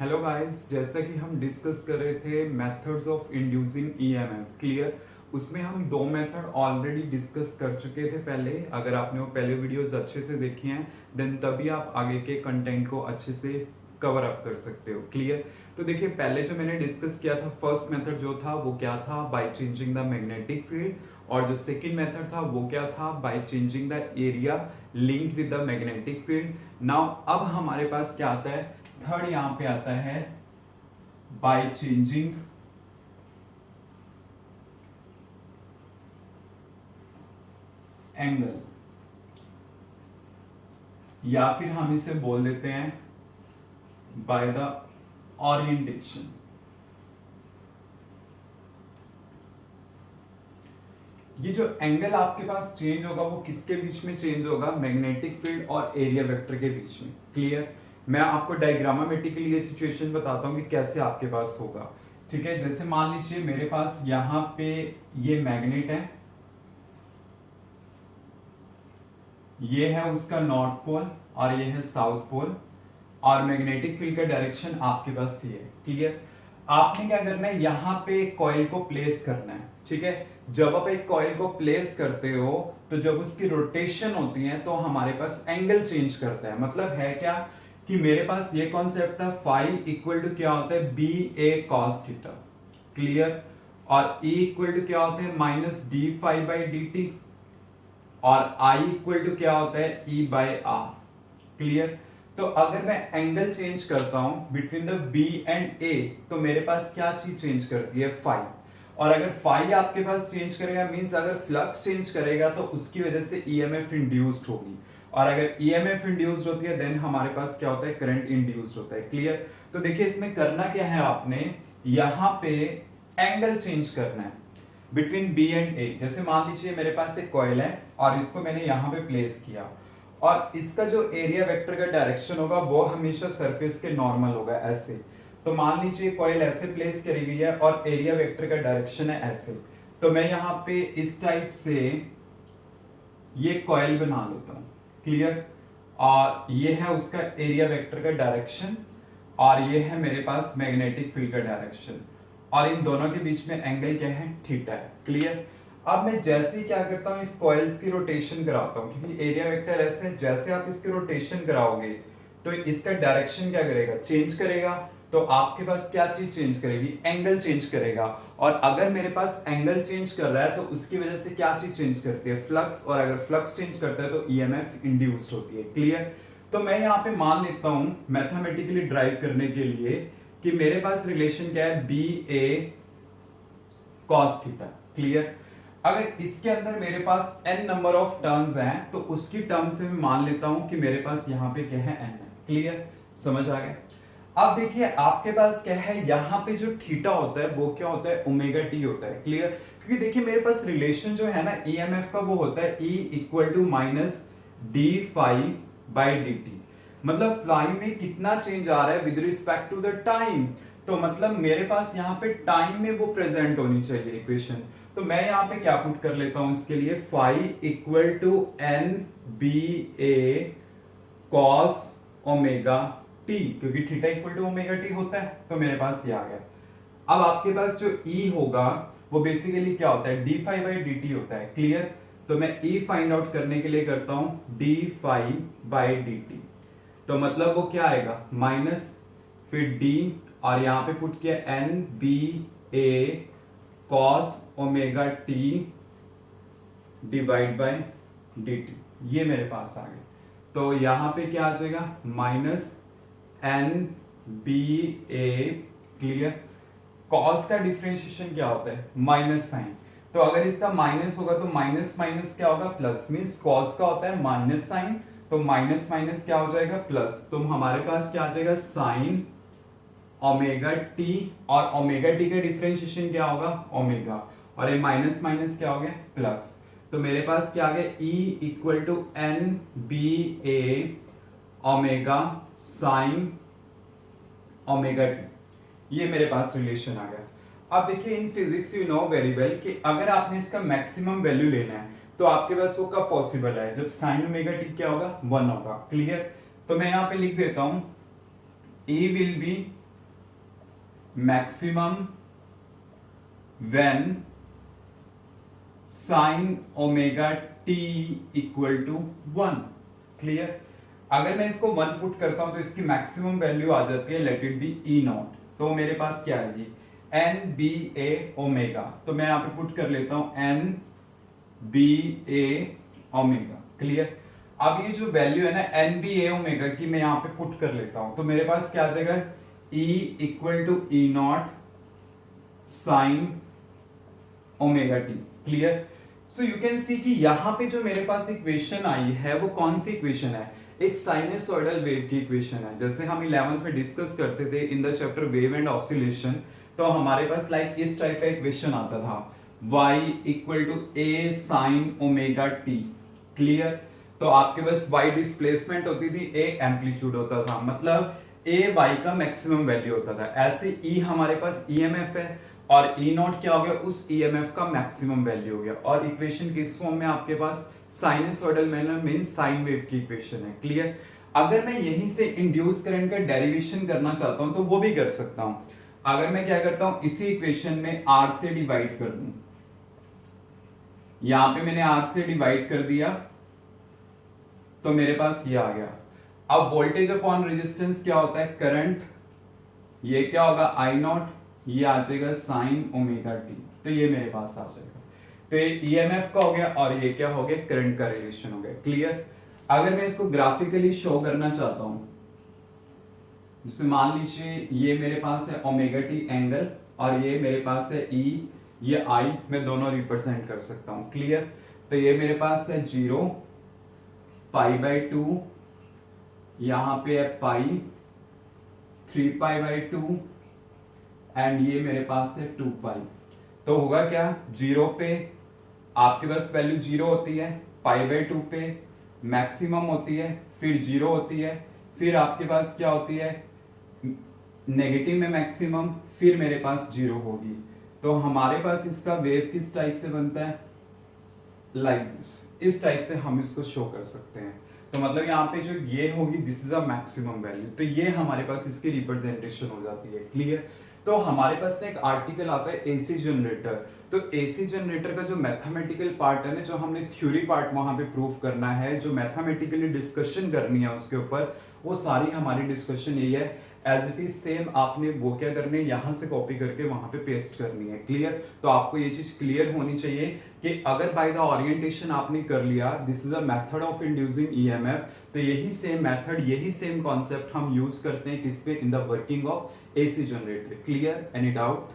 Hello guys, जैसा कि हम डिस्कस कर रहे थे methods of inducing EMF. Clear. उसमें हम दो मेथड ऑलरेडी डिस्कस कर चुके थे पहले। अगर आपने वो पहले वीडियोस अच्छे से देखी हैं देन तभी आप आगे के कंटेंट को अच्छे से कवर अप कर सकते हो। क्लियर। तो देखिए, पहले जो मैंने डिस्कस किया था फर्स्ट मेथड जो था वो क्या था, by changing the magnetic field. और जो सेकंड मेथड था वो क्या था, by changing the area linked with the magnetic field. Now अब हमारे पास क्या आता है, थर्ड यहां पे आता है बाय चेंजिंग एंगल, या फिर हम इसे बोल देते हैं बाय द ओरिएंटेशन। ये जो एंगल आपके पास चेंज होगा वो किसके बीच में चेंज होगा, मैग्नेटिक फील्ड और एरिया वेक्टर के बीच में। क्लियर। मैं आपको डायग्रामेटिकली ये सिचुएशन बताता हूं कि कैसे आपके पास होगा। ठीक है, जैसे मान लीजिए मेरे पास यहां पे ये मैग्नेट है, ये है उसका नॉर्थ पोल और ये है साउथ पोल, और मैग्नेटिक फील्ड का डायरेक्शन आपके पास ये है। क्लियर। आपने क्या करना है, यहां पे कॉइल को प्लेस करना है। ठीक है, जब आप एक कॉइल को प्लेस करते हो तो जब उसकी रोटेशन होती है तो हमारे पास एंगल चेंज करता है। मतलब है क्या कि मेरे पास ये कॉन्सेप्ट था, फाई इक्वल टू क्या होता है, B A cos theta. Clear. और E इक्वल टू क्या होता है, minus d phi by d t. और I इक्वल टू क्या होता है, E बाय आर। क्लियर। तो अगर मैं एंगल चेंज करता हूं between the B and A तो मेरे पास क्या चीज चेंज करती है, फाई। और अगर फाई आपके पास चेंज करेगा मींस अगर फ्लक्स चेंज करेगा तो उसकी वजह से ईएमएफ इंड्यूस्ड होगी। और अगर ईएमएफ इंड्यूस्ड होती है देन हमारे पास क्या होता है, करंट इंड्यूस्ड होता है। क्लियर। तो देखिए इसमें करना क्या है, आपने यहां पे एंगल चेंज करना है बिटवीन बी एंड ए। जैसे मान लीजिए मेरे पास एक कॉइल है और इसको मैंने यहां पे प्लेस किया, और इसका जो एरिया वेक्टर का डायरेक्शन होगा वो हमेशा सरफेस के नॉर्मल होगा, ऐसे। तो मान लीजिए कॉइल ऐसे प्लेस करी गई है और एरिया वेक्टर का डायरेक्शन है ऐसे। तो मैं यहां पे इस टाइप से ये कॉइल बना लेता हूं। क्लियर। और ये है उसका एरिया वेक्टर का डायरेक्शन, और ये है मेरे पास मैग्नेटिक फील्ड का डायरेक्शन, और इन दोनों के बीच में एंगल क्या है, थीटा है। क्लियर। अब मैं जैसे ही क्या करता हूं, इस कॉइल्स की रोटेशन कराता हूं, क्योंकि एरिया वेक्टर ऐसे है, जैसे आप इसकी रोटेशन कराओगे तो इसका डायरेक्शन क्या करेगा, चेंज करेगा। तो आपके पास क्या चीज चेंज करेगी, एंगल चेंज करेगा। और अगर मेरे पास एंगल चेंज कर रहा है तो उसकी वजह से क्या चीज चेंज करती है, फ्लक्स। और अगर फ्लक्स चेंज करता है तो ईएमएफ इंड्यूस्ड होती है। क्लियर। तो मैं यहाँ पे मान लेता हूं मैथमेटिकली ड्राइव करने के लिए कि मेरे पास रिलेशन क्या है, B A cos theta. Clear. अगर इसके अंदर मेरे पास n नंबर ऑफ टर्म्स हैं तो उसकी टर्म से मैं मान लेता हूं कि मेरे पास यहां पे क्या है, n है। क्लियर। समझ आ गया। अब देखिए आपके पास क्या है, यहां पे जो थीटा होता है वो क्या होता है, ओमेगा टी होता है। क्लियर। क्योंकि देखिए मेरे पास रिलेशन जो है ना ईएमएफ का वो होता है E equal to minus d phi by d t. मतलब फ्लाई में कितना चेंज आ रहा है with respect to the time. तो मतलब मेरे पास यहाँ पे टाइम में वो प्रेजेंट होनी चाहिए इक्वेशन। तो मैं यहाँ पे क्या पुट कर लेता हूं इसके लिए, phi equal to N B A cos omega t, क्योंकि theta equal to omega t होता है। तो मेरे पास ये आ गया। अब आपके पास जो E होगा वो बेसिकली क्या होता है, d phi by d t होता है। क्लियर। तो मैं E फाइंड आउट करने के लिए करता हूं d phi by d t. तो मतलब वो क्या आएगा, माइनस फिर डी, और यहां पे पुट किया N B A cos omega t divide by d t. ये मेरे पास आ गया। तो यहां पे क्या आ जाएगा, माइनस एन बी ए। क्लियर। कॉस का डिफरेंशिएशन क्या होता है, माइनस साइन। तो अगर इसका माइनस होगा तो माइनस माइनस क्या होगा, प्लस। मींस कॉस का होता है माइनस साइन, तो माइनस माइनस क्या हो जाएगा, प्लस। तो हमारे पास क्या आ जाएगा, साइन ओमेगा टी, और ओमेगा टी का डिफरेंशिएशन क्या होगा, ओमेगा, और ये माइनस माइनस क्या हो गया, प्लस। तो मेरे पास क्या आ गया, E equal to N B A omega sin omega t. ये मेरे पास रिलेशन आ गया। अब देखिए in physics you know very well कि अगर आपने इसका मैक्सिमम वैल्यू लेना है तो आपके पास वो कब पॉसिबल है, जब साइन ओमेगा टी क्या होगा, 1 होगा। क्लियर। तो मैं यहां पे लिख देता हूं E will be maximum when sin omega t equal to 1। Clear? अगर मैं इसको 1 पुट करता हूं तो इसकी मैक्सिमम वैल्यू आ जाती है, let it be E naught. तो मेरे पास क्या आएगी, एन बी ए ओमेगा। तो मैं यहां पे पुट कर लेता हूं N B A omega. Clear? अब ये जो वैल्यू है ना एन बी ए ओमेगा की, मैं यहां पे पुट कर लेता हूं तो मेरे पास क्या आ जाएगा, E equal to E naught sin omega t. Clear? So you can see कि यहां पे जो मेरे पास इक्वेशन आई है वो कौन सी इक्वेशन है, एक साइनसोइडल वेव की इक्वेशन है। जैसे हम 11th में डिस्कस करते थे in the chapter wave and oscillation, तो हमारे पास लाइक इस टाइप का इक्वेशन आता था, y equal to A sin omega t. Clear? तो आपके पास y डिस्प्लेसमेंट होती थी, a एम्पलीट्यूड होता था, मतलब a y का मैक्सिमम वैल्यू होता था। ऐसे E हमारे पास EMF है और E नॉट क्या हो गया, उस EMF का मैक्सिमम वैल्यू हो गया। और इक्वेशन किस फॉर्म में आपके पास, sinusoidal manner means sine wave की इक्वेशन है। क्लियर? अगर मैं यहीं से इंड्यूस करंट का डेरिवेशन करना चाहता हूं तो वो भी कर सकता हूं। अगर मैं क्या करता हूं, इसी इक्वेशन में R से डिवाइड कर दूं, यहां पे मैंने R से डिवाइड कर दिया तो मेरे पास ये आ गया। अब वोल्टेज अपॉन रेजिस्टेंस क्या होता है, करंट, ये क्या होगा आई नॉट, ये आ जाएगा साइन ओमेगा टी। तो ये मेरे पास आ जाएगा। तो ये ईएमएफ का हो गया और ये क्या हो गया, करंट का रिलेशन हो गया। क्लियर? अगर मैं इसको ग्राफिकली शो करना चाहता हूं, जैसे मान लीजिए ये मेरे पास है ओमेगा टी एंगल और ये मेरे पास है ई, ये आई, मैं दोनों रिप्रेजेंट कर सकता हूं। क्लियर? तो ये मेरे पास है 0 पाई बाय 2, यहां पे है पाई 3 पाई बाय 2 एंड ये मेरे पास है 2 पाई। तो होगा क्या, 0 पे आपके पास वैल्यू 0 होती है, पाई बाय 2 पे मैक्सिमम होती है, फिर 0 होती है, फिर आपके पास क्या होती है, नेगेटिव में मैक्सिमम, फिर मेरे पास 0 होगी। तो हमारे पास इसका वेव किस टाइप से बनता है, लाइक दिस, इस टाइप से हम इसको शो कर सकते हैं। तो मतलब यहाँ पे जो ये होगी, this is a maximum value, तो ये हमारे पास इसकी रिप्रेजेंटेशन हो जाती है। क्लियर? तो हमारे पास ना एक आर्टिकल आता है एसी जनरेटर। तो एसी जनरेटर का जो मैथमेटिकल पार्ट है ना, जो हमने थ्योरी पार्ट वहां पे प्रूव करना है, जो मैथमेटिकली डिस्कशन करनी है उसके ऊपर, वो सारी हमारी डिस्कशन यही है। एज इट इज सेम आपने वो क्या करने, यहां से कॉपी करके वहां पे पेस्ट करनी है। क्लियर? तो आपको ये चीज क्लियर होनी चाहिए कि अगर बाय द ओरिएंटेशन आपने कर लिया, this is a method of inducing EMF, तो यही सेम मेथड, यही सेम कॉन्सेप्ट हम यूज करते हैं किस पे, in the working of AC generator. Clear? Any doubt?